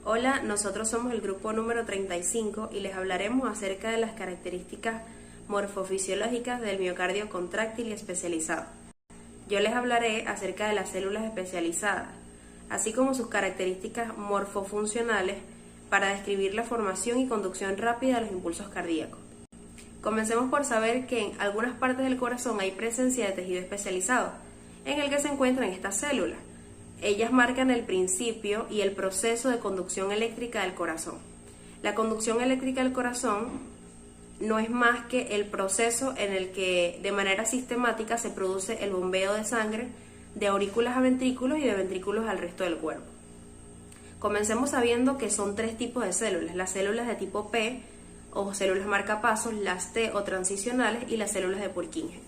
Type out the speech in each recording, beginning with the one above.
Hola, nosotros somos el grupo número 35 y les hablaremos acerca de las características morfofisiológicas del miocardio contráctil y especializado. Yo les hablaré acerca de las células especializadas, así como sus características morfofuncionales para describir la formación y conducción rápida de los impulsos cardíacos. Comencemos por saber que en algunas partes del corazón hay presencia de tejido especializado, en el que se encuentran estas células. Ellas marcan el principio y el proceso de conducción eléctrica del corazón. La conducción eléctrica del corazón no es más que el proceso en el que de manera sistemática se produce el bombeo de sangre de aurículas a ventrículos y de ventrículos al resto del cuerpo. Comencemos sabiendo que son tres tipos de células: las células de tipo P o células marcapasos, las T o transicionales y las células de Purkinje.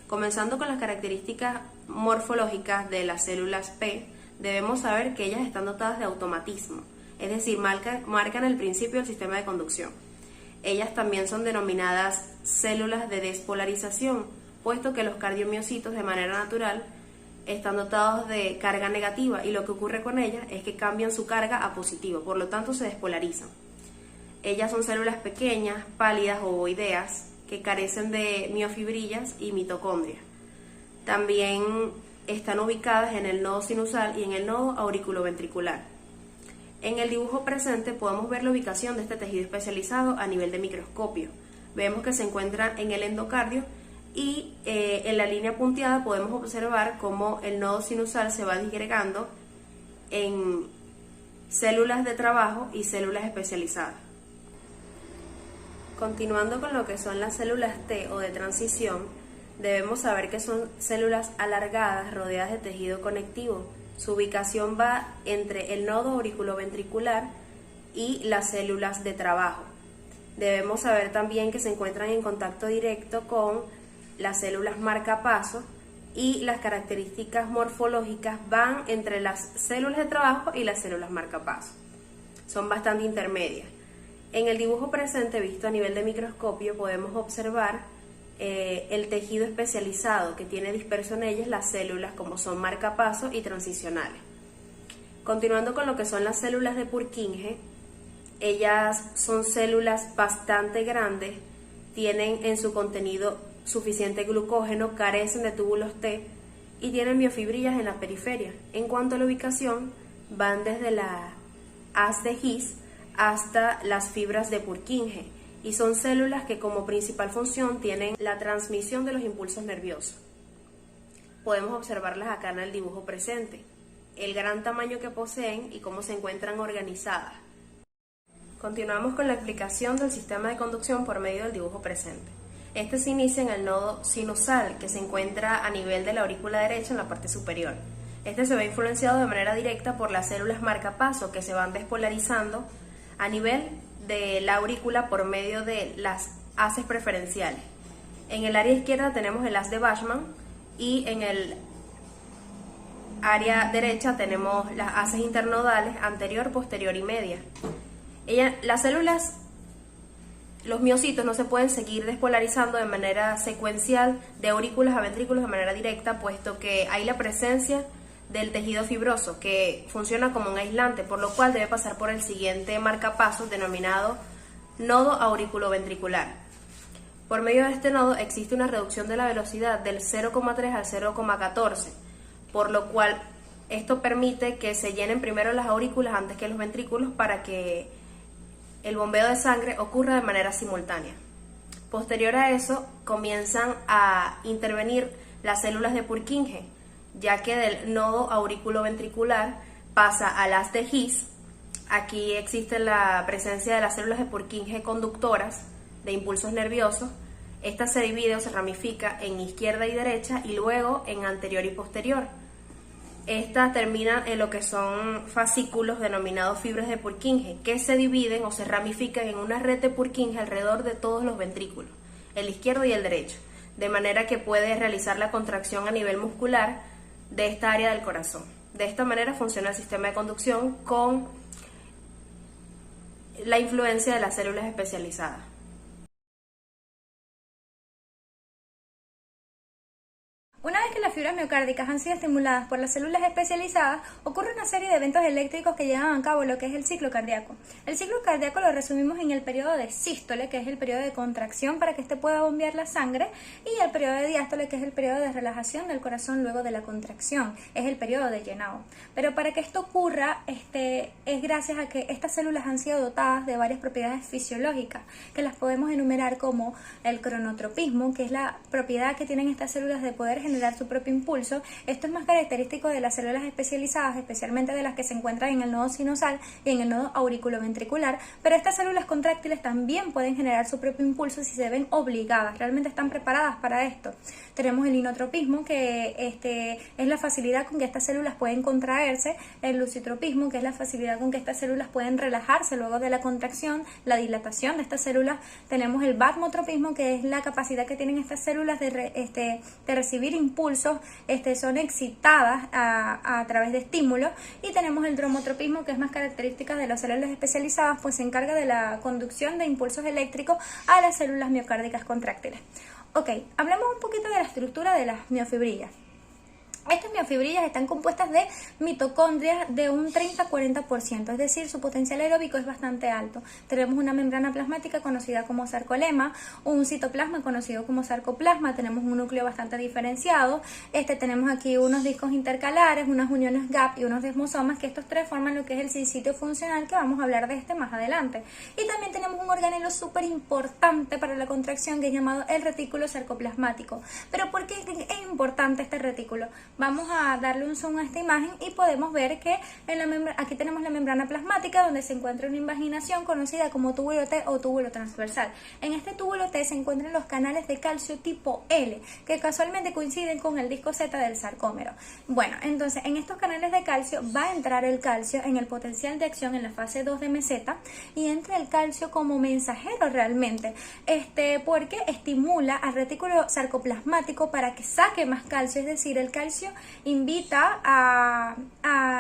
Comenzando con las características morfológicas de las células P, debemos saber que ellas están dotadas de automatismo, es decir, marcan el principio del sistema de conducción. Ellas también son denominadas células de despolarización, puesto que los cardiomiocitos de manera natural están dotados de carga negativa y lo que ocurre con ellas es que cambian su carga a positivo, por lo tanto se despolarizan. Ellas son células pequeñas, pálidas o ovoideas, que carecen de miofibrillas y mitocondria. También están ubicadas en el nodo sinusal y en el nodo auriculoventricular. En el dibujo presente podemos ver la ubicación de este tejido especializado a nivel de microscopio. Vemos que se encuentra en el endocardio y en la línea punteada podemos observar cómo el nodo sinusal se va disgregando en células de trabajo y células especializadas. Continuando con lo que son las células T o de transición, debemos saber que son células alargadas rodeadas de tejido conectivo. Su ubicación va entre el nodo auriculoventricular y las células de trabajo. Debemos saber también que se encuentran en contacto directo con las células marcapasos y las características morfológicas van entre las células de trabajo y las células marcapasos. Son bastante intermedias. En el dibujo presente, visto a nivel de microscopio, podemos observar el tejido especializado que tiene disperso en ellas las células como son marcapasos y transicionales. Continuando con lo que son las células de Purkinje, ellas son células bastante grandes, tienen en su contenido suficiente glucógeno, carecen de túbulos T y tienen miofibrillas en la periferia. En cuanto a la ubicación, van desde la haz de His hasta las fibras de Purkinje y son células que como principal función tienen la transmisión de los impulsos nerviosos. Podemos observarlas acá en el dibujo presente, el gran tamaño que poseen y cómo se encuentran organizadas. Continuamos con la explicación del sistema de conducción por medio del dibujo presente. Este se inicia en el nodo sinusal, que se encuentra a nivel de la aurícula derecha en la parte superior. Este se ve influenciado de manera directa por las células marcapaso, que se van despolarizando a nivel de la aurícula por medio de las haces preferenciales. En el área izquierda tenemos el haz de Bachmann y en el área derecha tenemos las haces internodales anterior, posterior y media. Las células, los miocitos no se pueden seguir despolarizando de manera secuencial de aurículas a ventrículos de manera directa, puesto que hay la presencia del tejido fibroso que funciona como un aislante, por lo cual debe pasar por el siguiente marcapasos denominado nodo auriculoventricular. Por medio de este nodo existe una reducción de la velocidad del 0,3 al 0,14, por lo cual esto permite que se llenen primero las aurículas antes que los ventrículos para que el bombeo de sangre ocurra de manera simultánea. Posterior a eso comienzan a intervenir las células de Purkinje, ya que del nodo auriculoventricular pasa al haz de His. Aquí existe la presencia de las células de Purkinje conductoras de impulsos nerviosos. Esta se divide o se ramifica en izquierda y derecha y luego en anterior y posterior. Estas terminan en lo que son fascículos denominados fibras de Purkinje, que se dividen o se ramifican en una red de Purkinje alrededor de todos los ventrículos, el izquierdo y el derecho, de manera que puede realizar la contracción a nivel muscular de esta área del corazón. De esta manera funciona el sistema de conducción con la influencia de las células especializadas. Una vez que las fibras miocárdicas han sido estimuladas por las células especializadas, ocurre una serie de eventos eléctricos que llevan a cabo lo que es el ciclo cardíaco. El ciclo cardíaco lo resumimos en el periodo de sístole, que es el periodo de contracción para que éste pueda bombear la sangre, y el periodo de diástole, que es el periodo de relajación del corazón luego de la contracción, es el periodo de llenado. Pero para que esto ocurra, es gracias a que estas células han sido dotadas de varias propiedades fisiológicas, que las podemos enumerar como el cronotropismo, que es la propiedad que tienen estas células de poder generar su propio impulso. Esto es más característico de las células especializadas, especialmente de las que se encuentran en el nodo sinusal y en el nodo auriculoventricular, pero estas células contráctiles también pueden generar su propio impulso si se ven obligadas, realmente están preparadas para esto. Tenemos el inotropismo, que es la facilidad con que estas células pueden contraerse, el lucitropismo, que es la facilidad con que estas células pueden relajarse luego de la contracción, la dilatación de estas células. Tenemos el vasmotropismo, que es la capacidad que tienen estas células de recibir impulsos, son excitadas a través de estímulos. Y tenemos el dromotropismo, que es más característica de las células especializadas, pues se encarga de la conducción de impulsos eléctricos a las células miocárdicas contráctiles. Ok, hablemos un poquito de la estructura de las miofibrillas. Estas miofibrillas están compuestas de mitocondrias de un 30-40%, es decir, su potencial aeróbico es bastante alto. Tenemos una membrana plasmática conocida como sarcolema, un citoplasma conocido como sarcoplasma, tenemos un núcleo bastante diferenciado, tenemos aquí unos discos intercalares, unas uniones gap y unos desmosomas, que estos tres forman lo que es el sinsitio funcional, que vamos a hablar de más adelante. Y también tenemos un organelo súper importante para la contracción, que es llamado el retículo sarcoplasmático. ¿Pero por qué es importante este retículo? Vamos a darle un zoom a esta imagen y podemos ver que aquí tenemos la membrana plasmática, donde se encuentra una invaginación conocida como túbulo T o túbulo transversal. En este túbulo T se encuentran los canales de calcio tipo L, que casualmente coinciden con el disco Z del sarcómero. Bueno, entonces en estos canales de calcio va a entrar el calcio en el potencial de acción en la fase 2 de meseta, y entra el calcio como mensajero realmente, porque estimula al retículo sarcoplasmático para que saque más calcio, es decir, el calcio invita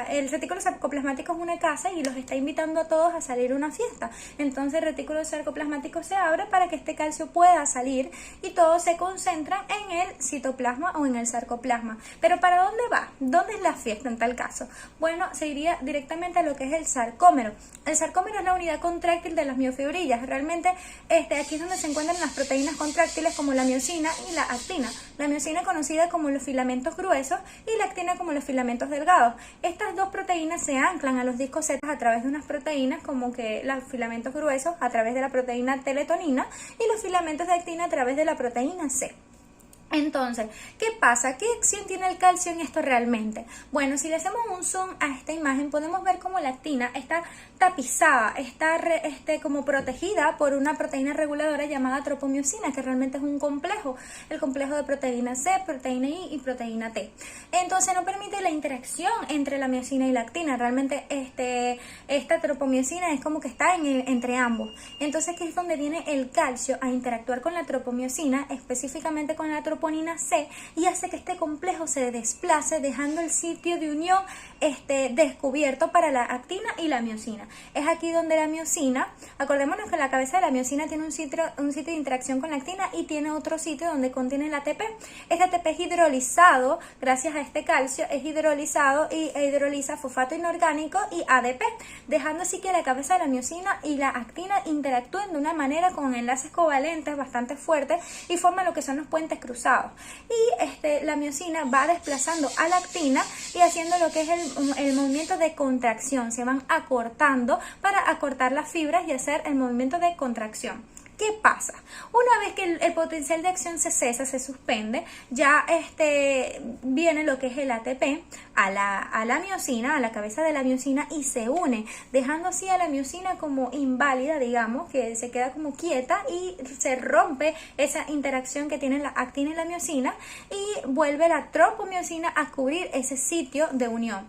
el retículo sarcoplasmático es una casa y los está invitando a todos a salir a una fiesta. Entonces el retículo sarcoplasmático se abre para que este calcio pueda salir y todos se concentran en el citoplasma o en el sarcoplasma. Pero ¿para dónde va? ¿Dónde es la fiesta en tal caso? Bueno, se iría directamente a lo que es el sarcómero. El sarcómero es la unidad contráctil de las miofibrillas. Realmente aquí es donde se encuentran las proteínas contráctiles como la miosina y la actina. La miosina conocida como los filamentos gruesos y la actina como los filamentos delgados. Estas dos proteínas se anclan a los discos Z a través de unas proteínas como que los filamentos gruesos a través de la proteína teletonina y los filamentos de actina a través de la proteína C. Entonces, ¿qué pasa? ¿Qué acción tiene el calcio en esto realmente? Bueno, si le hacemos un zoom a esta imagen, podemos ver cómo la actina está tapizada, está como protegida por una proteína reguladora llamada tropomiosina, que realmente es un complejo, el complejo de proteína C, proteína I y proteína T. Entonces, no permite la interacción entre la miosina y la actina. Realmente, esta tropomiosina es como que está entre ambos. Entonces, aquí es donde viene el calcio a interactuar con la tropomiosina, específicamente con la troponina C, y hace que este complejo se desplace, dejando el sitio de unión descubierto para la actina y la miosina. Es aquí donde la miosina, acordémonos que la cabeza de la miosina tiene un sitio de interacción con la actina y tiene otro sitio donde contiene el ATP. Este ATP es hidrolizado, gracias a este calcio, es hidrolizado e hidroliza fosfato inorgánico y ADP, dejando así que la cabeza de la miosina y la actina interactúen de una manera con enlaces covalentes bastante fuertes y forman lo que son los puentes cruzados. Y la miosina va desplazando a la actina y haciendo lo que es el movimiento de contracción. Se van acortando para acortar las fibras y hacer el movimiento de contracción. ¿Qué pasa? Una vez que el potencial de acción se cesa, se suspende, ya viene lo que es el ATP a la miosina, a la cabeza de la miosina, y se une, dejando así a la miosina como inválida, digamos, que se queda como quieta y se rompe esa interacción que tienen la actina y la miosina y vuelve la tropomiosina a cubrir ese sitio de unión.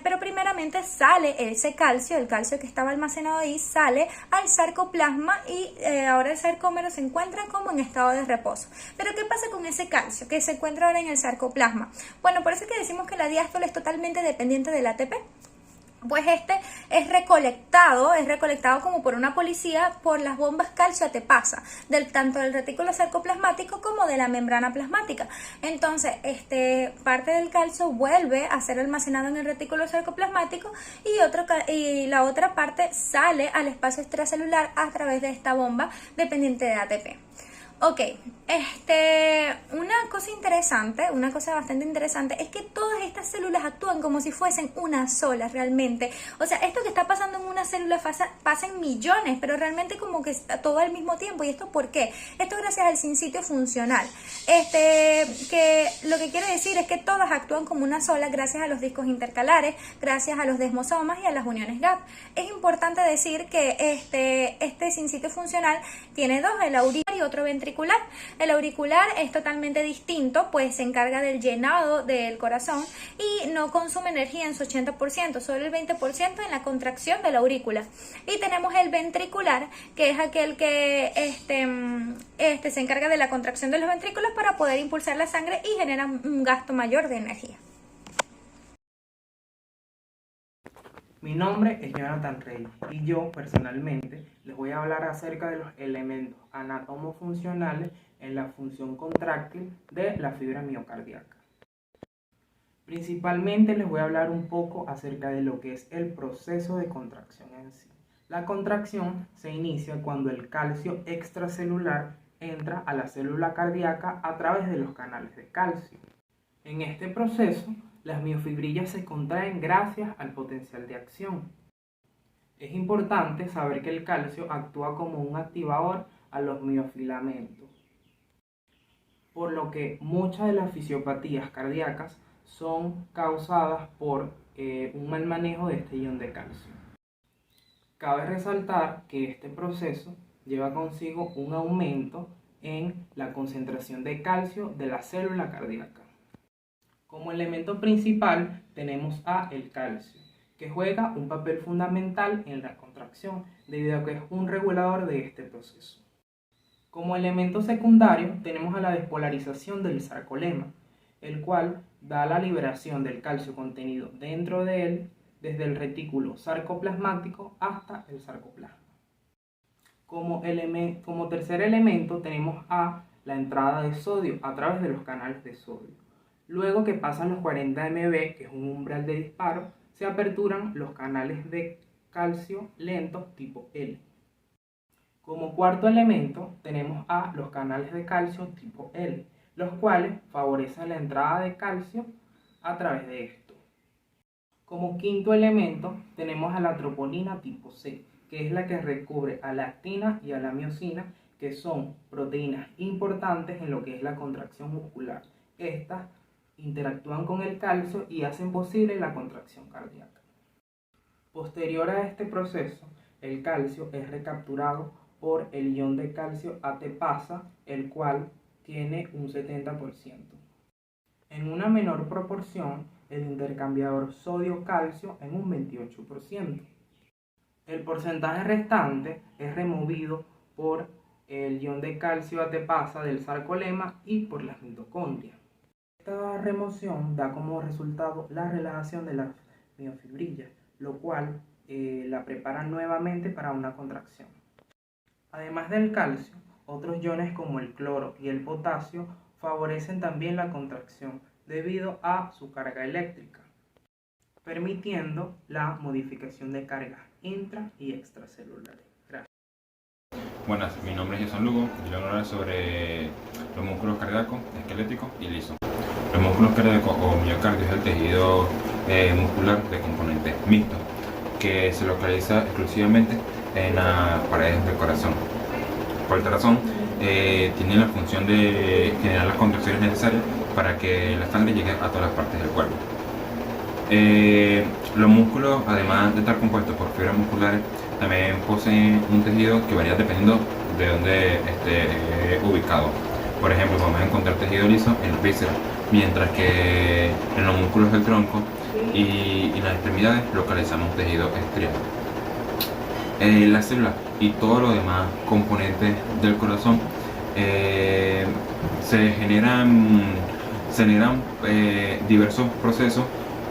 Pero primeramente sale ese calcio, el calcio que estaba almacenado ahí, sale al sarcoplasma y ahora el sarcómero se encuentra como en estado de reposo. Pero ¿qué pasa con ese calcio que se encuentra ahora en el sarcoplasma? Bueno, por eso es que decimos que la diástole es totalmente dependiente del ATP. pues este es recolectado como por una policía por las bombas calcio ATPasa, tanto del retículo sarcoplasmático como de la membrana plasmática. Entonces, parte del calcio vuelve a ser almacenado en el retículo sarcoplasmático y la otra parte sale al espacio extracelular a través de esta bomba dependiente de ATP. Ok, una cosa bastante interesante es que todas estas células actúan como si fuesen una sola realmente. O sea, esto que está pasando en una célula pasa en millones, pero realmente como que todo al mismo tiempo. ¿Y esto por qué? Esto gracias al sinsitio funcional. Que lo que quiere decir es que todas actúan como una sola gracias a los discos intercalares, gracias a los desmosomas y a las uniones gap. Es importante decir que este sinsitio funcional tiene dos, el auricular y otro ventricular. El auricular es totalmente distinto, pues se encarga del llenado del corazón y no consume energía en su 80%, solo el 20% en la contracción de la aurícula. Y tenemos el ventricular, que es aquel que se encarga de la contracción de los ventrículos para poder impulsar la sangre y genera un gasto mayor de energía. Mi nombre es Jonathan Rey y yo personalmente les voy a hablar acerca de los elementos anatomofuncionales en la función contráctil de la fibra miocardíaca. Principalmente les voy a hablar un poco acerca de lo que es el proceso de contracción en sí. La contracción se inicia cuando el calcio extracelular entra a la célula cardíaca a través de los canales de calcio. En este proceso, las miofibrillas se contraen gracias al potencial de acción. Es importante saber que el calcio actúa como un activador a los miofilamentos, por lo que muchas de las fisiopatías cardíacas son causadas por un mal manejo de este ion de calcio. Cabe resaltar que este proceso lleva consigo un aumento en la concentración de calcio de la célula cardíaca. Como elemento principal tenemos el calcio, que juega un papel fundamental en la contracción debido a que es un regulador de este proceso. Como elemento secundario tenemos a la despolarización del sarcolema, el cual da la liberación del calcio contenido dentro de él desde el retículo sarcoplasmático hasta el sarcoplasma. Como tercer elemento tenemos a la entrada de sodio a través de los canales de sodio. Luego que pasan los 40 mB, que es un umbral de disparo, se aperturan los canales de calcio lentos tipo L. Como cuarto elemento tenemos a los canales de calcio tipo L, los cuales favorecen la entrada de calcio a través de esto. Como quinto elemento tenemos a la troponina tipo C, que es la que recubre a la actina y a la miosina, que son proteínas importantes en lo que es la contracción muscular. Estas interactúan con el calcio y hacen posible la contracción cardíaca. Posterior a este proceso, el calcio es recapturado por el ion de calcio ATPasa, el cual tiene un 70%. En una menor proporción, el intercambiador sodio-calcio en un 28%. El porcentaje restante es removido por el ion de calcio ATPasa del sarcolema y por las mitocondrias. Esta remoción da como resultado la relajación de las miofibrillas, lo cual la prepara nuevamente para una contracción. Además del calcio, otros iones como el cloro y el potasio favorecen también la contracción debido a su carga eléctrica, permitiendo la modificación de cargas intra y extracelulares. Gracias. Buenas, mi nombre es Jason Lugo y voy a hablar sobre los músculos cardíacos, esqueléticos y lisos. Los músculos cardíacos o miocardio es el tejido muscular de componentes mixtos que se localiza exclusivamente en las paredes del corazón. Por esta razón, tiene la función de generar las contracciones necesarias para que la sangre llegue a todas las partes del cuerpo. Los músculos, además de estar compuestos por fibras musculares, también poseen un tejido que varía dependiendo de dónde esté ubicado. Por ejemplo, podemos encontrar tejido liso en los vísceras, mientras que en los músculos del tronco y las extremidades localizamos tejido estriado. Las células y todos los demás componentes del corazón se generan diversos procesos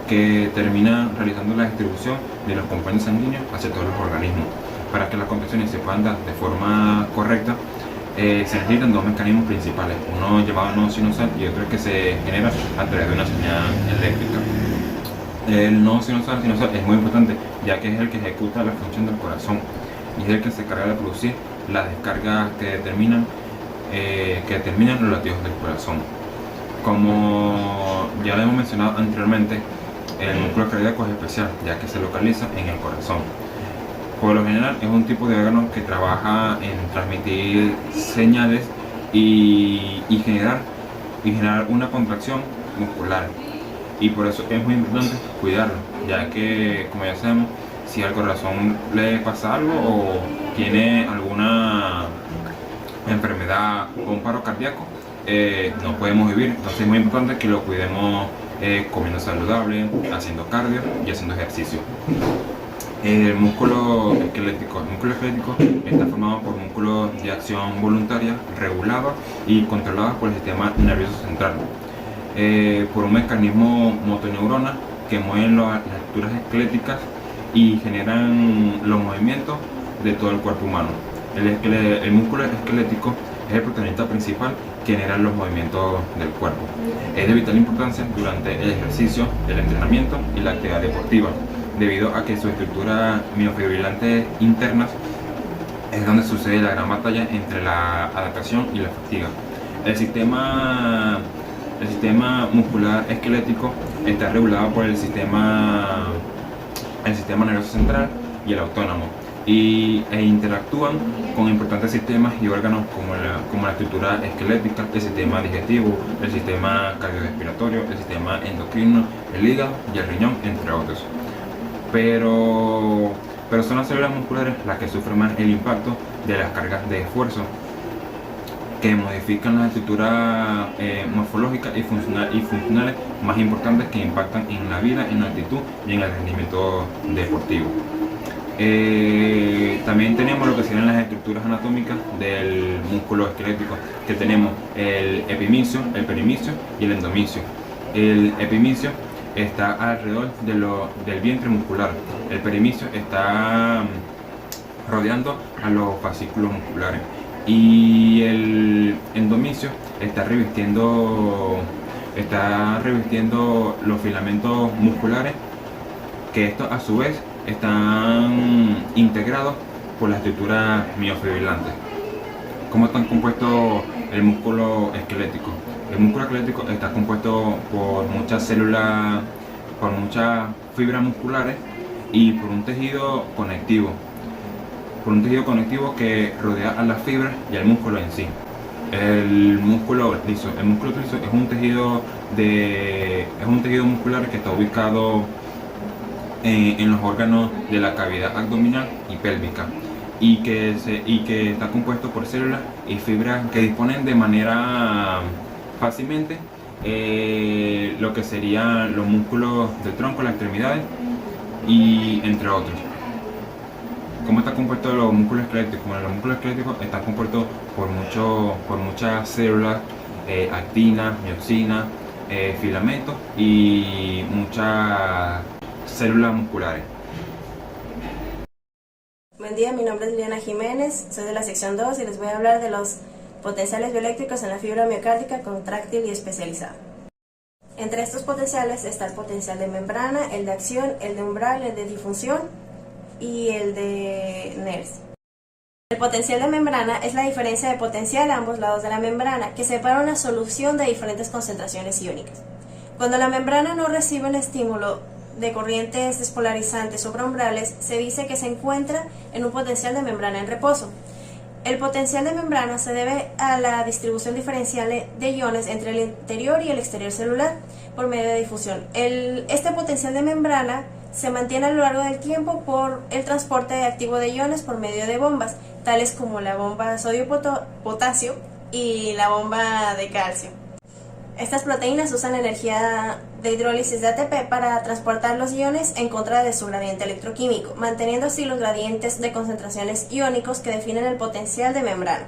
que terminan realizando la distribución de los componentes sanguíneos hacia todos los organismos. Para que las contracciones se puedan dar de forma correcta, se necesitan dos mecanismos principales, uno llamado nodo sinusal y otro que se genera a través de una señal eléctrica. El nodo sinusal es muy importante, ya que es el que ejecuta la función del corazón y es el que se encarga de producir las descargas que determinan los latidos del corazón. Como ya lo hemos mencionado anteriormente, el músculo cardíaco es especial, ya que se localiza en el corazón. Por lo general es un tipo de órgano que trabaja en transmitir señales y generar una contracción muscular, y por eso es muy importante cuidarlo, ya que, como ya sabemos, si al corazón le pasa algo o tiene alguna enfermedad o un paro cardíaco, no podemos vivir. Entonces es muy importante que lo cuidemos comiendo saludable, haciendo cardio y haciendo ejercicio. El músculo esquelético está formado por músculos de acción voluntaria, regulados y controlados por el sistema nervioso central, por un mecanismo motoneurona que mueven las estructuras esqueléticas y generan los movimientos de todo el cuerpo humano. El músculo esquelético es el protagonista principal que genera los movimientos del cuerpo. Es de vital importancia durante el ejercicio, el entrenamiento y la actividad deportiva, debido a que su estructura miofibrilante internas es donde sucede la gran batalla entre la adaptación y la fatiga. El sistema muscular esquelético está regulado por el sistema nervioso central y el autónomo, e interactúan con importantes sistemas y órganos como la estructura esquelética, el sistema digestivo, el sistema cardiorrespiratorio, el sistema endocrino, el hígado y el riñón, entre otros. Pero son las células musculares las que sufren más el impacto de las cargas de esfuerzo, que modifican las estructuras morfológicas y funcionales más importantes que impactan en la vida, en la actitud y en el rendimiento deportivo. También tenemos lo que serían las estructuras anatómicas del músculo esquelético, que tenemos el epimicio, el perimicio y el endomicio. El epimicio está alrededor del vientre muscular. El perimicio está rodeando a los fascículos musculares y el endomicio está revistiendo los filamentos musculares, que estos a su vez están integrados por la estructura miofibrilante. ¿Cómo está compuesto el músculo esquelético? El músculo esquelético está compuesto por muchas células, por muchas fibras musculares y por un tejido conectivo. Que rodea a las fibras y al músculo en sí. El músculo liso es un tejido muscular que está ubicado en los órganos de la cavidad abdominal y pélvica, y que está compuesto por células y fibras que disponen de manera fácilmente lo que serían los músculos del tronco, las extremidades y entre otros. ¿Cómo está compuesto los músculos esqueléticos? Bueno, los músculos esqueléticos están compuestos por muchas células, actina, mioxina, filamentos y muchas células musculares. Buen día, mi nombre es Liliana Jiménez, soy de la sección 2 y les voy a hablar de los potenciales bioeléctricos en la fibra miocárdica contráctil y especializada. Entre estos potenciales está el potencial de membrana, el de acción, el de umbral, el de difusión y el de Nernst. El potencial de membrana es la diferencia de potencial a ambos lados de la membrana, que separa una solución de diferentes concentraciones iónicas. Cuando la membrana no recibe un estímulo de corrientes despolarizantes sobreumbrales, se dice que se encuentra en un potencial de membrana en reposo. El potencial de membrana se debe a la distribución diferencial de iones entre el interior y el exterior celular por medio de difusión. Este potencial de membrana se mantiene a lo largo del tiempo por el transporte activo de iones por medio de bombas, tales como la bomba sodio-potasio y la bomba de calcio. Estas proteínas usan energía de hidrólisis de ATP para transportar los iones en contra de su gradiente electroquímico, manteniendo así los gradientes de concentraciones iónicos que definen el potencial de membrana.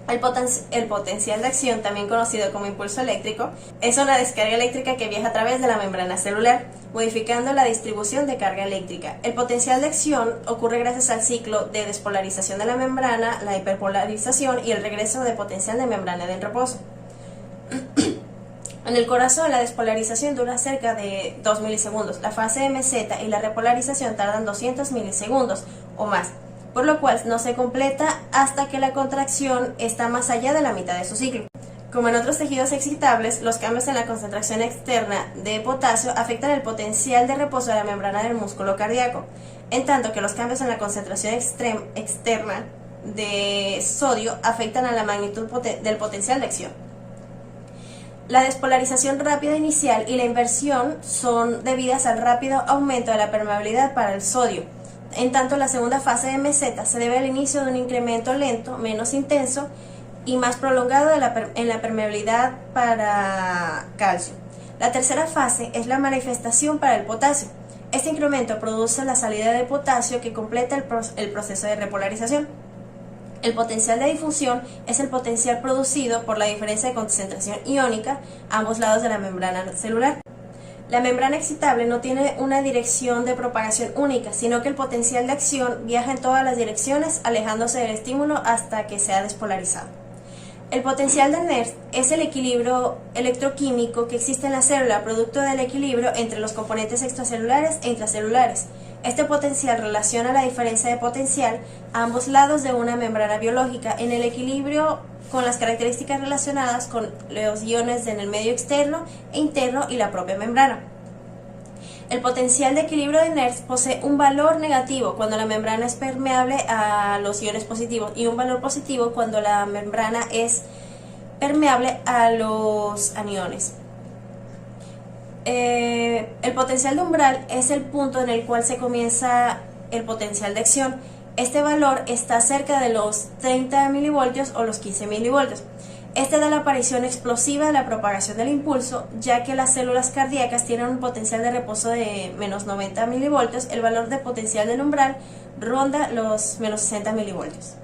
El potencial de acción, también conocido como impulso eléctrico, es una descarga eléctrica que viaja a través de la membrana celular, modificando la distribución de carga eléctrica. El potencial de acción ocurre gracias al ciclo de despolarización de la membrana, la hiperpolarización y el regreso de potencial de membrana en reposo. En el corazón, la despolarización dura cerca de 2 milisegundos. La fase MZ y la repolarización tardan 200 milisegundos o más, por lo cual no se completa hasta que la contracción está más allá de la mitad de su ciclo. Como en otros tejidos excitables, los cambios en la concentración externa de potasio afectan el potencial de reposo de la membrana del músculo cardíaco, en tanto que los cambios en la concentración externa de sodio afectan a la magnitud del potencial de acción. La despolarización rápida inicial y la inversión son debidas al rápido aumento de la permeabilidad para el sodio. En tanto, la segunda fase de MZ se debe al inicio de un incremento lento, menos intenso y más prolongado en la permeabilidad para calcio. La tercera fase es la manifestación para el potasio. Este incremento produce la salida de potasio que completa el proceso de repolarización. El potencial de difusión es el potencial producido por la diferencia de concentración iónica a ambos lados de la membrana celular. La membrana excitable no tiene una dirección de propagación única, sino que el potencial de acción viaja en todas las direcciones, alejándose del estímulo hasta que sea despolarizado. El potencial de Nernst es el equilibrio electroquímico que existe en la célula, producto del equilibrio entre los componentes extracelulares e intracelulares. Este potencial relaciona la diferencia de potencial a ambos lados de una membrana biológica en el equilibrio con las características relacionadas con los iones en el medio externo e interno y la propia membrana. El potencial de equilibrio de Nernst posee un valor negativo cuando la membrana es permeable a los iones positivos y un valor positivo cuando la membrana es permeable a los aniones. El potencial de umbral es el punto en el cual se comienza el potencial de acción. Este valor está cerca de los 30 milivoltios o los 15 milivoltios. Este da la aparición explosiva de la propagación del impulso, ya que las células cardíacas tienen un potencial de reposo de menos 90 milivoltios. El valor de potencial del umbral ronda los menos 60 milivoltios.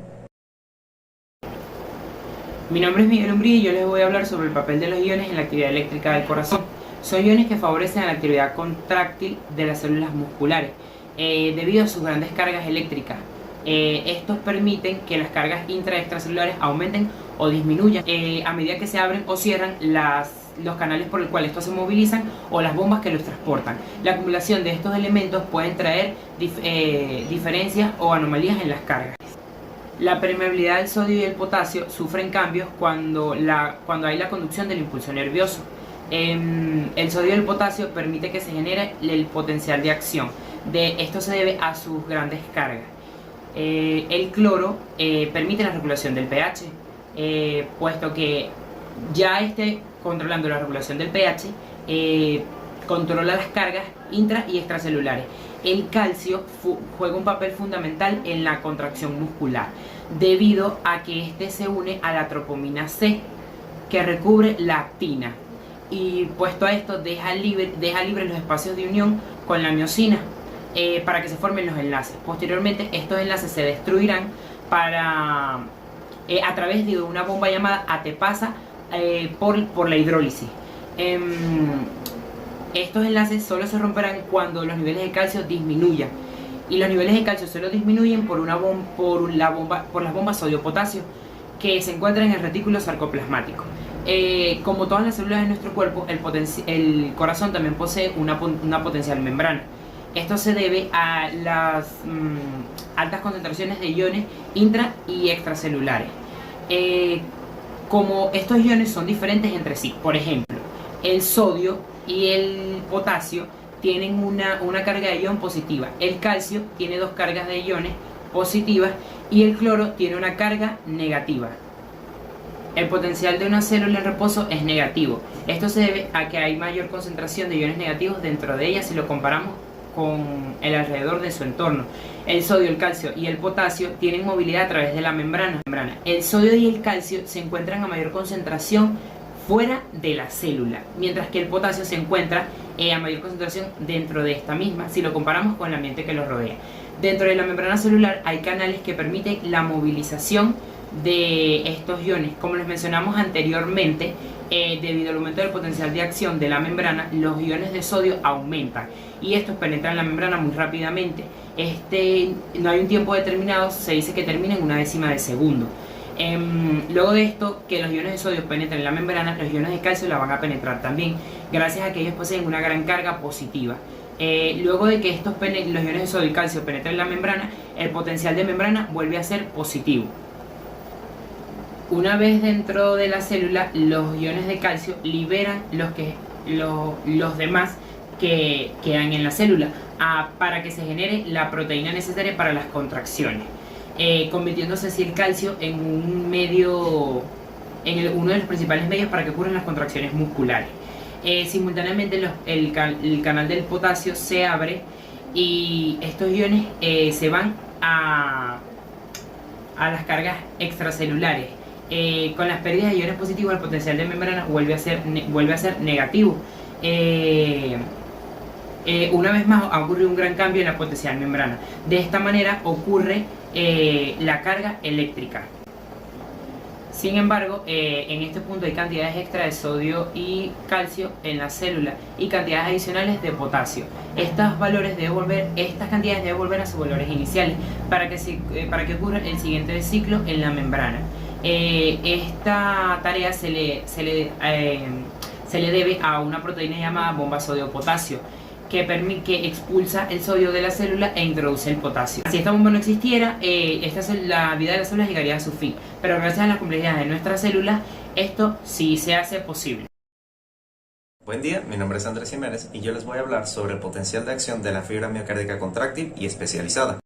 Mi nombre es Miguel Umbría y yo les voy a hablar sobre el papel de los iones en la actividad eléctrica del corazón. Son iones que favorecen la actividad contráctil de las células musculares debido a sus grandes cargas eléctricas. Estos permiten que las cargas intra y extracelulares aumenten o disminuyan a medida que se abren o cierran los canales por los cuales estos se movilizan o las bombas que los transportan. La acumulación de estos elementos pueden traer diferencias o anomalías en las cargas. La permeabilidad del sodio y el potasio sufren cambios cuando hay la conducción del impulso nervioso. El sodio y el potasio permite que se genere el potencial de acción. Esto se debe a sus grandes cargas. El cloro permite la regulación del pH, puesto que ya esté controlando la regulación del pH, controla las cargas intra y extracelulares. El calcio juega un papel fundamental en la contracción muscular, debido a que este se une a la tropomina C, que recubre la actina, y puesto a esto deja libre los espacios de unión con la miosina para que se formen los enlaces. Posteriormente estos enlaces se destruirán a través de una bomba llamada ATPasa por la hidrólisis. Estos enlaces solo se romperán cuando los niveles de calcio disminuyan, y los niveles de calcio solo disminuyen por las bombas sodio-potasio que se encuentran en el retículo sarcoplasmático. Como todas las células de nuestro cuerpo, el corazón también posee una potencial membrana. Esto se debe a las altas concentraciones de iones intra y extracelulares. Como estos iones son diferentes entre sí, por ejemplo, el sodio y el potasio tienen una carga de ion positiva, el calcio tiene dos cargas de iones positivas y el cloro tiene una carga negativa. El potencial de una célula en reposo es negativo. Esto se debe a que hay mayor concentración de iones negativos dentro de ella si lo comparamos con el alrededor de su entorno. El sodio, el calcio y el potasio tienen movilidad a través de la membrana. El sodio y el calcio se encuentran a mayor concentración fuera de la célula, mientras que el potasio se encuentra a mayor concentración dentro de esta misma si lo comparamos con el ambiente que los rodea. Dentro de la membrana celular hay canales que permiten la movilización de estos iones. Como les mencionamos anteriormente, debido al aumento del potencial de acción de la membrana, los iones de sodio aumentan y estos penetran la membrana muy rápidamente. No hay un tiempo determinado, se dice que termina en una décima de segundo. Luego de esto, que los iones de sodio penetren en la membrana, los iones de calcio la van a penetrar también, gracias a que ellos poseen una gran carga positiva. Luego de que los iones de sodio y calcio penetren en la membrana, el potencial de membrana vuelve a ser positivo. Una vez dentro de la célula, los iones de calcio liberan los demás que quedan en la célula para que se genere la proteína necesaria para las contracciones, convirtiéndose así el calcio en uno de los principales medios para que ocurran las contracciones musculares. Simultáneamente el canal del potasio se abre y estos iones se van a las cargas extracelulares. Con las pérdidas de iones positivos, el potencial de membrana vuelve a ser negativo. Una vez más ha ocurrido un gran cambio en la potencial membrana. De esta manera ocurre la carga eléctrica. Sin embargo, en este punto hay cantidades extra de sodio y calcio en la célula y cantidades adicionales de potasio. Estas cantidades deben volver a sus valores iniciales para que ocurra el siguiente ciclo en la membrana. Esta tarea se le debe a una proteína llamada bomba sodio-potasio, que expulsa el sodio de la célula e introduce el potasio. Si esta bomba no existiera, la vida de las células llegaría a su fin, pero gracias a la complejidad de nuestras células, esto sí se hace posible. Buen día, mi nombre es Andrés Jiménez y yo les voy a hablar sobre el potencial de acción de la fibra miocárdica contráctil y especializada.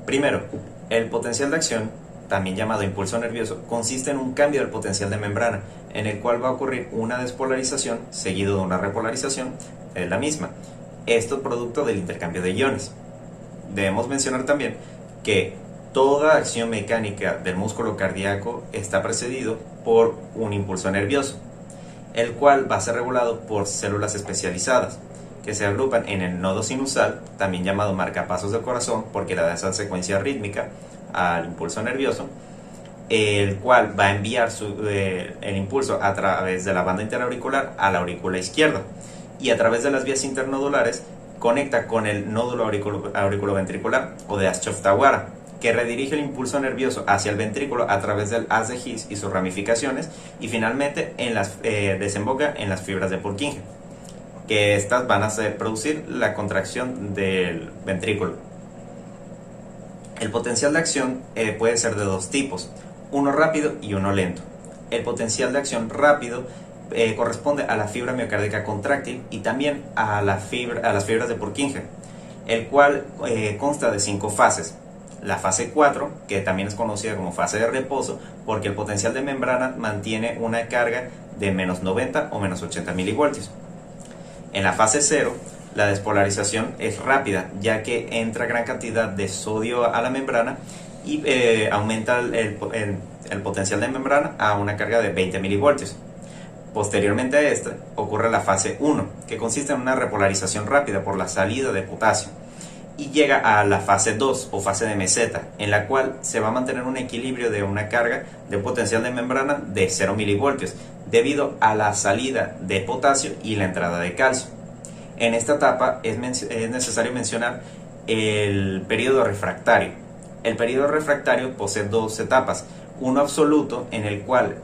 Primero, el potencial de acción, también llamado impulso nervioso, consiste en un cambio del potencial de membrana, en el cual va a ocurrir una despolarización seguido de una repolarización de la misma. Esto producto del intercambio de iones. Debemos mencionar también que toda acción mecánica del músculo cardíaco está precedido por un impulso nervioso, el cual va a ser regulado por células especializadas, que se agrupan en el nodo sinusal, también llamado marcapasos del corazón, porque le da esa secuencia rítmica al impulso nervioso, el cual va a enviar el impulso a través de la banda interauricular a la aurícula izquierda y a través de las vías internodulares conecta con el nódulo auriculoventricular o de Ashtoft-Tawara, que redirige el impulso nervioso hacia el ventrículo a través del haz de His y sus ramificaciones y finalmente desemboca en las fibras de Purkinje, que estas van a producir la contracción del ventrículo. El potencial de acción puede ser de dos tipos, uno rápido y uno lento. El potencial de acción rápido corresponde a la fibra miocárdica contráctil y también a las fibras de Purkinje, el cual consta de 5 fases. La fase 4, que también es conocida como fase de reposo, porque el potencial de membrana mantiene una carga de menos 90 o menos 80 milivoltios. En la fase 0, la despolarización es rápida, ya que entra gran cantidad de sodio a la membrana y aumenta el potencial de membrana a una carga de 20 milivoltios. Posteriormente a esta ocurre la fase 1, que consiste en una repolarización rápida por la salida de potasio, y llega a la fase 2 o fase de meseta, en la cual se va a mantener un equilibrio de una carga de potencial de membrana de 0 milivoltios, debido a la salida de potasio y la entrada de calcio. En esta etapa es necesario mencionar el periodo refractario. El periodo refractario posee dos etapas, uno absoluto en el cual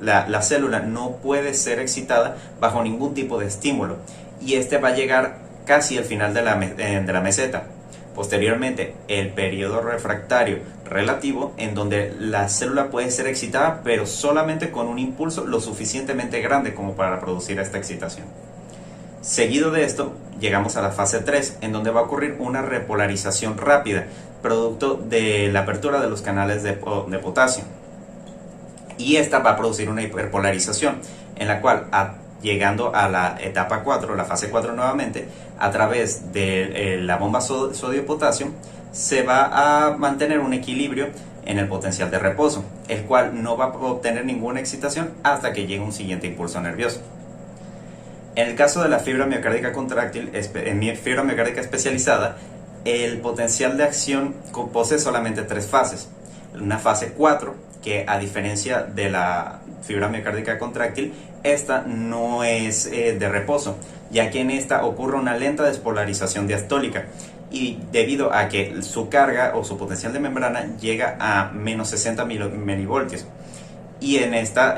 la célula no puede ser excitada bajo ningún tipo de estímulo, y este va a llegar casi al final de la meseta. Posteriormente, el periodo refractario relativo, en donde la célula puede ser excitada, pero solamente con un impulso lo suficientemente grande como para producir esta excitación. Seguido de esto, llegamos a la fase 3, en donde va a ocurrir una repolarización rápida, producto de la apertura de los canales de potasio. Y esta va a producir una hiperpolarización, en la cual, llegando a la etapa 4, la fase 4 nuevamente, a través de la bomba sodio-potasio, se va a mantener un equilibrio en el potencial de reposo, el cual no va a obtener ninguna excitación hasta que llegue un siguiente impulso nervioso. En el caso de la fibra miocárdica contráctil, fibra miocárdica especializada, el potencial de acción posee solamente 3 fases. una fase 4, que a diferencia de la fibra miocárdica contráctil, esta no es de reposo, ya que en esta ocurre una lenta despolarización diastólica, y debido a que su carga o su potencial de membrana llega a menos 60 milivoltios, y en esta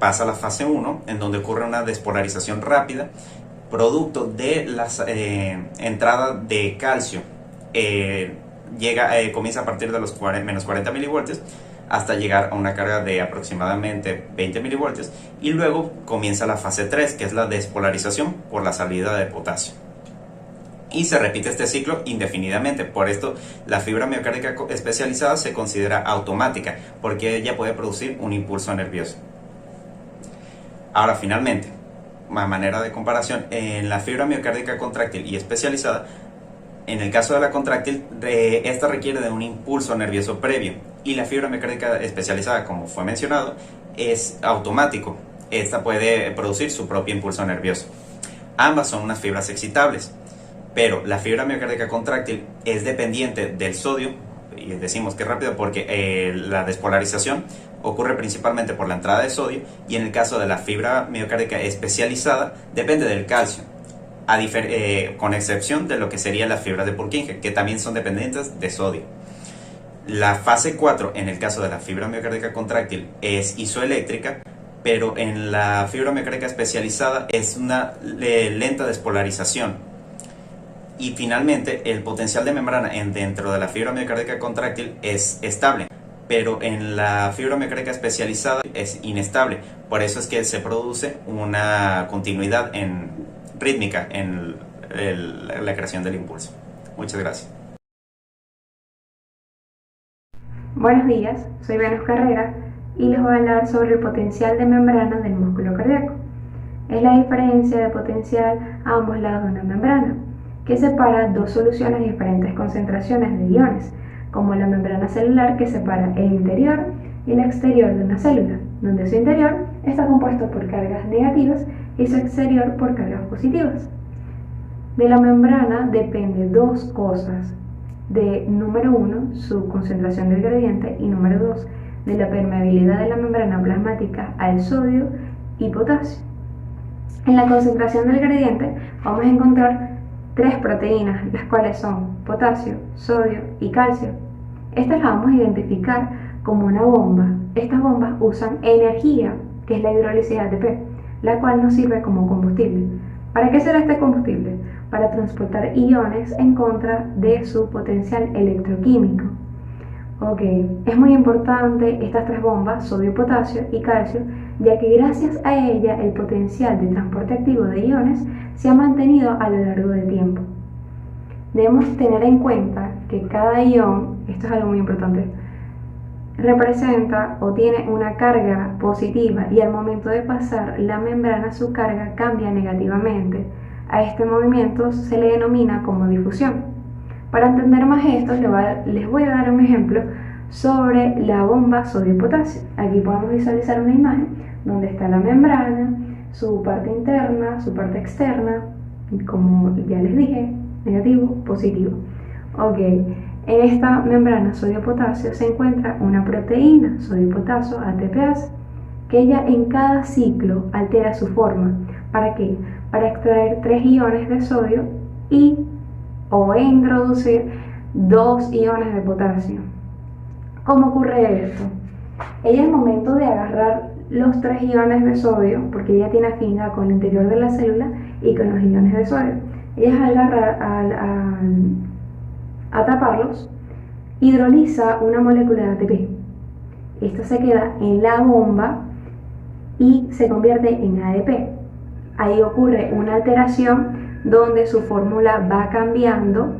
pasa a la fase 1, en donde ocurre una despolarización rápida producto de las entradas de calcio. Comienza a partir de los menos 40 milivoltios hasta llegar a una carga de aproximadamente 20 milivoltios, y luego comienza la fase 3, que es la despolarización por la salida de potasio. Y se repite este ciclo indefinidamente. Por esto la fibra miocárdica especializada se considera automática, porque ella puede producir un impulso nervioso. Ahora, finalmente, a manera de comparación, en la fibra miocárdica contráctil y especializada, en el caso de la contráctil, esta requiere de un impulso nervioso previo, y la fibra miocárdica especializada, como fue mencionado, es automático. Esta puede producir su propio impulso nervioso. Ambas son unas fibras excitables, pero la fibra miocárdica contráctil es dependiente del sodio, y decimos que es rápido porque la despolarización ocurre principalmente por la entrada de sodio, y en el caso de la fibra miocárdica especializada depende del calcio, con excepción de lo que sería la fibra de Purkinje, que también son dependientes de sodio. La fase 4, en el caso de la fibra miocárdica contráctil, es isoeléctrica, pero en la fibra miocárdica especializada es una lenta despolarización. Y finalmente, el potencial de membrana dentro de la fibra miocárdica contráctil es estable, pero en la fibra miocárdica especializada es inestable. Por eso es que se produce una continuidad rítmica en la creación del impulso. Muchas gracias. Buenos días, soy Venus Carrera y les voy a hablar sobre el potencial de membrana del músculo cardíaco. Es la diferencia de potencial a ambos lados de una membrana, que separa dos soluciones de diferentes concentraciones de iones, como la membrana celular, que separa el interior y el exterior de una célula, donde su interior está compuesto por cargas negativas y su exterior por cargas positivas. De la membrana depende dos cosas: de número 1, su concentración del gradiente, y número 2, de la permeabilidad de la membrana plasmática al sodio y potasio. En la concentración del gradiente vamos a encontrar tres proteínas, las cuales son potasio, sodio y calcio. Estas las vamos a identificar como una bomba. Estas bombas usan energía, que es la hidrólisis de ATP, la cual nos sirve como combustible. ¿Para qué será este combustible? Para transportar iones en contra de su potencial electroquímico. Ok, es muy importante estas tres bombas, sodio, potasio y calcio, ya que gracias a ella el potencial de transporte activo de iones se ha mantenido a lo largo del tiempo. Debemos tener en cuenta que cada ion, esto es algo muy importante, representa o tiene una carga positiva, y al momento de pasar la membrana su carga cambia negativamente. A este movimiento se le denomina como difusión. Para entender más esto, les voy a dar un ejemplo sobre la bomba sodio-potasio. Aquí podemos visualizar una imagen donde está la membrana, su parte interna, su parte externa, como ya les dije, negativo, positivo. Ok, en esta membrana sodio-potasio se encuentra una proteína, sodio-potasio ATPase, que ella en cada ciclo altera su forma. ¿Para qué? Para extraer 3 iones de sodio o introducir 2 iones de potasio. ¿Cómo ocurre esto? Ella al momento de agarrar los 3 iones de sodio, porque ella tiene afinidad con el interior de la célula y con los iones de sodio, ella al agarrar, al atraparlos, hidroliza una molécula de ATP. Esta se queda en la bomba y se convierte en ADP. Ahí ocurre una alteración donde su fórmula va cambiando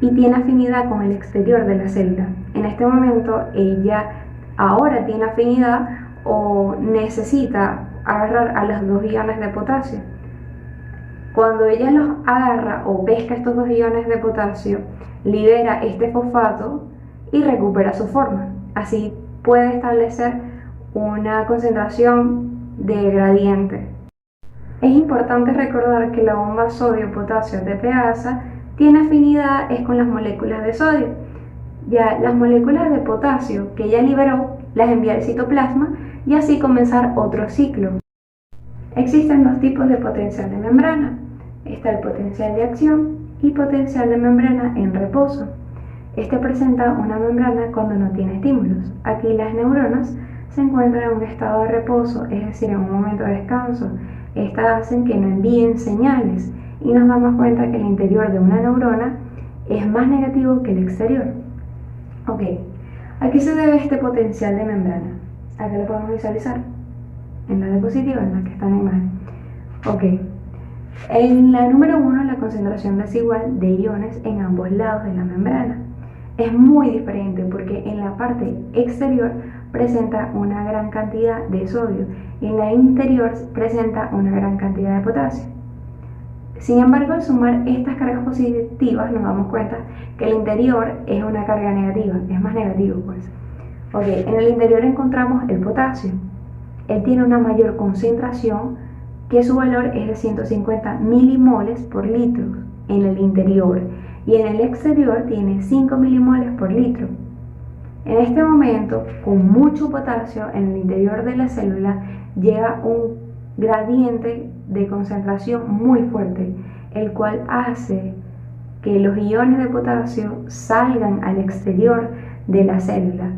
y tiene afinidad con el exterior de la célula. En este momento ella ahora tiene afinidad o necesita agarrar a los 2 iones de potasio. Cuando ella los agarra o pesca estos 2 iones de potasio, libera este fosfato y recupera su forma. Así puede establecer una concentración de gradiente. Es importante recordar que la bomba sodio-potasio ATPasa tiene afinidad con las moléculas de sodio. Ya las moléculas de potasio que ella liberó las envía al citoplasma y así comenzar otro ciclo. Existen dos tipos de potencial de membrana. Está el potencial de acción y potencial de membrana en reposo. Este presenta una membrana cuando no tiene estímulos. Aquí las neuronas se encuentran en un estado de reposo, es decir, en un momento de descanso. Estas hacen que no envíen señales y nos damos cuenta que el interior de una neurona es más negativo que el exterior. Ok, ¿a qué se debe este potencial de membrana? Acá lo podemos visualizar en la diapositiva, en la que está la imagen. Ok, en la número 1 la concentración desigual de iones en ambos lados de la membrana. Es muy diferente porque en la parte exterior presenta una gran cantidad de sodio y en la interior presenta una gran cantidad de potasio. Sin embargo, al sumar estas cargas positivas nos damos cuenta que el interior es una carga negativa, es más negativo pues. Ok, en el interior encontramos el potasio. Él tiene una mayor concentración, que su valor es de 150 milimoles por litro en el interior y en el exterior tiene 5 milimoles por litro. En este momento, con mucho potasio en el interior de la célula llega un gradiente de concentración muy fuerte, el cual hace que los iones de potasio salgan al exterior de la célula.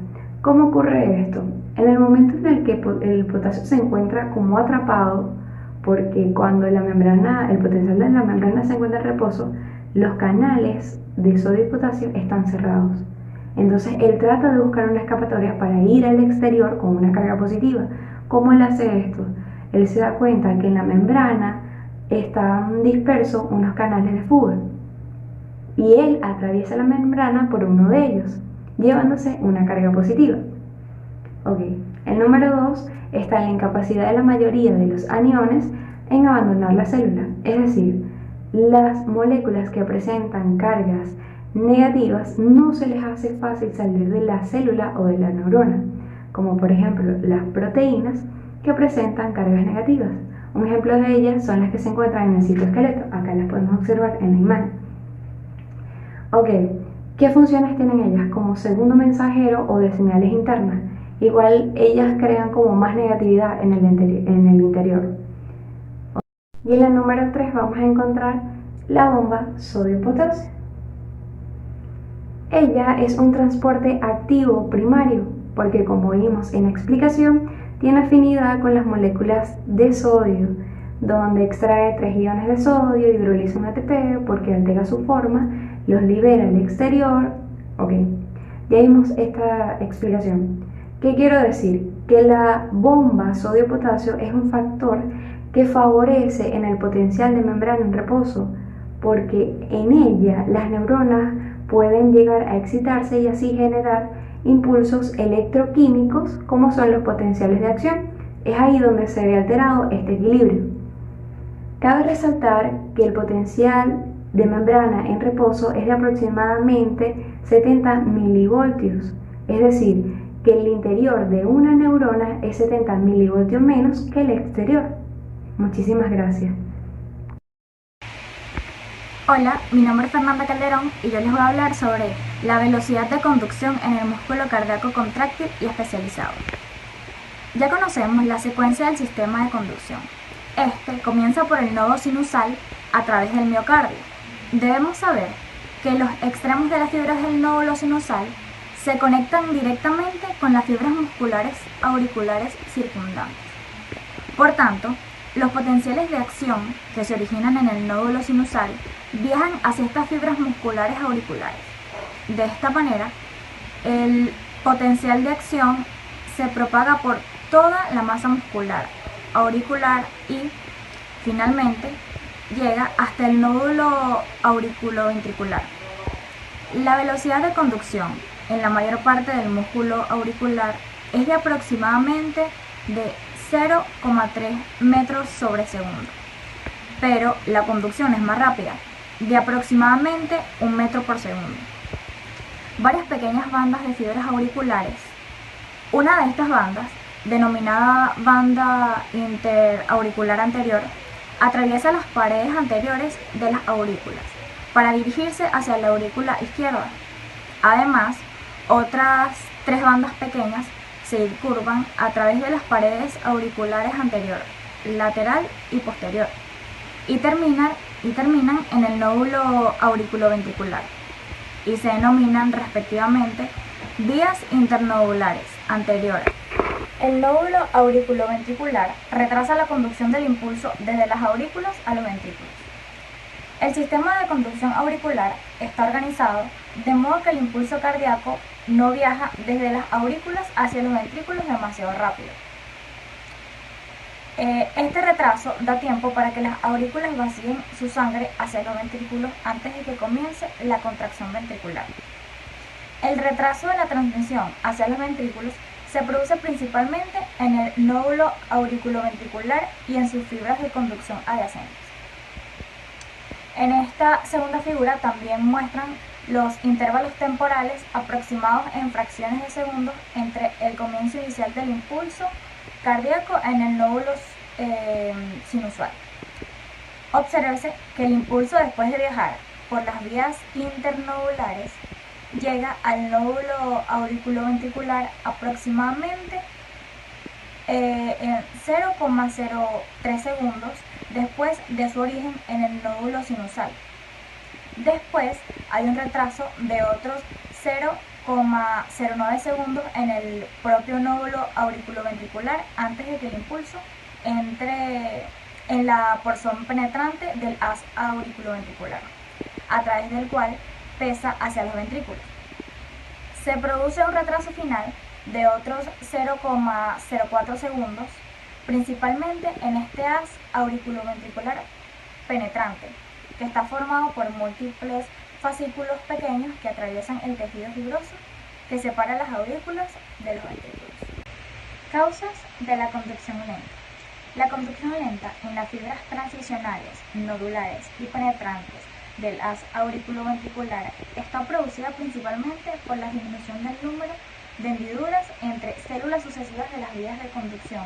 ¿Cómo ocurre esto? En el momento en el que el potasio se encuentra como atrapado, porque cuando el potencial de la membrana se encuentra en reposo, los canales de sodio y potasio están cerrados. Entonces él trata de buscar una escapatoria para ir al exterior con una carga positiva. ¿Cómo él hace esto? Él se da cuenta que en la membrana están dispersos unos canales de fuga y él atraviesa la membrana por uno de ellos, llevándose una carga positiva. Ok, el número 2 está en la incapacidad de la mayoría de los aniones en abandonar la célula, es decir, las moléculas que presentan cargas negativas no se les hace fácil salir de la célula o de la neurona, como por ejemplo las proteínas que presentan cargas negativas. Un ejemplo de ellas son las que se encuentran en el citoesqueleto, acá las podemos observar en la imagen. Ok, ¿qué funciones tienen ellas? Como segundo mensajero o de señales internas. Igual ellas crean como más negatividad en el interior. Y en la número 3 vamos a encontrar la bomba sodio-potasio. Ella es un transporte activo primario porque, como vimos en la explicación, tiene afinidad con las moléculas de sodio, donde extrae 3 iones de sodio, hidroliza un ATP porque altera su forma, los libera al exterior. Ok, ya vimos esta explicación. ¿Qué quiero decir? Que la bomba sodio-potasio es un factor que favorece en el potencial de membrana en reposo, porque en ella las neuronas pueden llegar a excitarse y así generar impulsos electroquímicos como son los potenciales de acción. Es ahí donde se ve alterado este equilibrio. Cabe resaltar que el potencial de membrana en reposo es de aproximadamente 70 milivoltios, es decir, que el interior de una neurona es 70 milivoltios menos que el exterior. Muchísimas gracias. Hola, mi nombre es Fernanda Calderón y yo les voy a hablar sobre la velocidad de conducción en el músculo cardíaco contráctil y especializado. Ya conocemos la secuencia del sistema de conducción. Este comienza por el nodo sinusal a través del miocardio. Debemos saber que los extremos de las fibras del nódulo sinusal se conectan directamente con las fibras musculares auriculares circundantes. Por tanto, los potenciales de acción que se originan en el nódulo sinusal viajan hacia estas fibras musculares auriculares. De esta manera, el potencial de acción se propaga por toda la masa muscular auricular y, finalmente, llega hasta el nódulo auriculoventricular. La velocidad de conducción en la mayor parte del músculo auricular es de aproximadamente de 0,3 metros sobre segundo, pero la conducción es más rápida, de aproximadamente 1 metro por segundo. Varias pequeñas bandas de fibras auriculares. Una de estas bandas, denominada banda interauricular anterior, atraviesa las paredes anteriores de las aurículas para dirigirse hacia la aurícula izquierda. Además, Otras 3 bandas pequeñas se curvan a través de las paredes auriculares anterior, lateral y posterior, y terminan en el nódulo auriculoventricular y se denominan respectivamente vías internodulares anteriores. El nódulo auriculoventricular retrasa la conducción del impulso desde las aurículas a los ventrículos. El sistema de conducción auricular está organizado de modo que el impulso cardíaco no viaja desde las aurículas hacia los ventrículos demasiado rápido. Este retraso da tiempo para que las aurículas vacíen su sangre hacia los ventrículos antes de que comience la contracción ventricular. El retraso de la transmisión hacia los ventrículos se produce principalmente en el nódulo auriculoventricular y en sus fibras de conducción adyacentes. En esta segunda figura también muestran los intervalos temporales aproximados en fracciones de segundos entre el comienzo inicial del impulso cardíaco en el nódulo sinusal. Obsérvese que el impulso, después de viajar por las vías internodulares, llega al nódulo auriculoventricular aproximadamente en 0,03 segundos después de su origen en el nódulo sinusal. Después hay un retraso de otros 0,09 segundos en el propio nódulo auriculoventricular antes de que el impulso entre en la porción penetrante del haz auriculoventricular, a través del cual pesa hacia los ventrículos. Se produce un retraso final de otros 0,04 segundos, principalmente en este haz auriculoventricular penetrante, que está formado por múltiples fascículos pequeños que atraviesan el tejido fibroso que separa las aurículas de los ventrículos. Causas de la conducción lenta. La conducción lenta en las fibras transicionales, nodulares y penetrantes del haz auriculoventricular está producida principalmente por la disminución del número de hendiduras entre células sucesivas de las vías de conducción,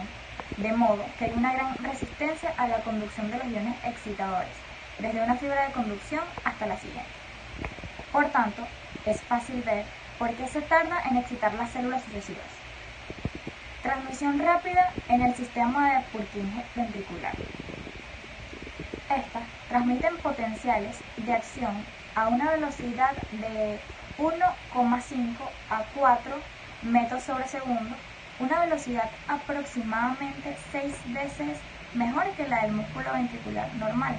de modo que hay una gran resistencia a la conducción de los iones excitadores, desde una fibra de conducción hasta la siguiente. Por tanto, es fácil ver por qué se tarda en excitar las células sucesivas. Transmisión rápida en el sistema de Purkinje ventricular. Estas transmiten potenciales de acción a una velocidad de 1,5 a 4 metros sobre segundo, una velocidad aproximadamente 6 veces mejor que la del músculo ventricular normal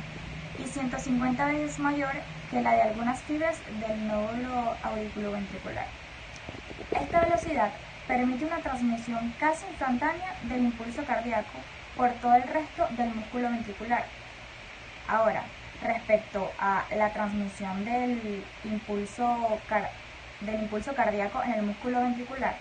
y 150 veces mayor que la de algunas fibras del nódulo auriculoventricular. Esta velocidad permite una transmisión casi instantánea del impulso cardíaco por todo el resto del músculo ventricular. Ahora, respecto a la transmisión del impulso cardíaco en el músculo ventricular,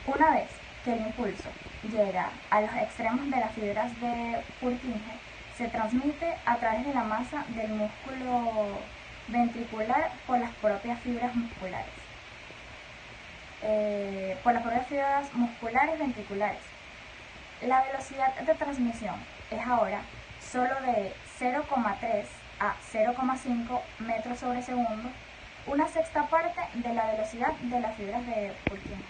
una vez que el impulso llega a los extremos de las fibras de Purkinje, se transmite a través de la masa del músculo ventricular por las propias fibras musculares. Ventriculares. La velocidad de transmisión es ahora solo de 0,3 a 0,5 metros sobre segundo, una sexta parte de la velocidad de las fibras de Purkinje.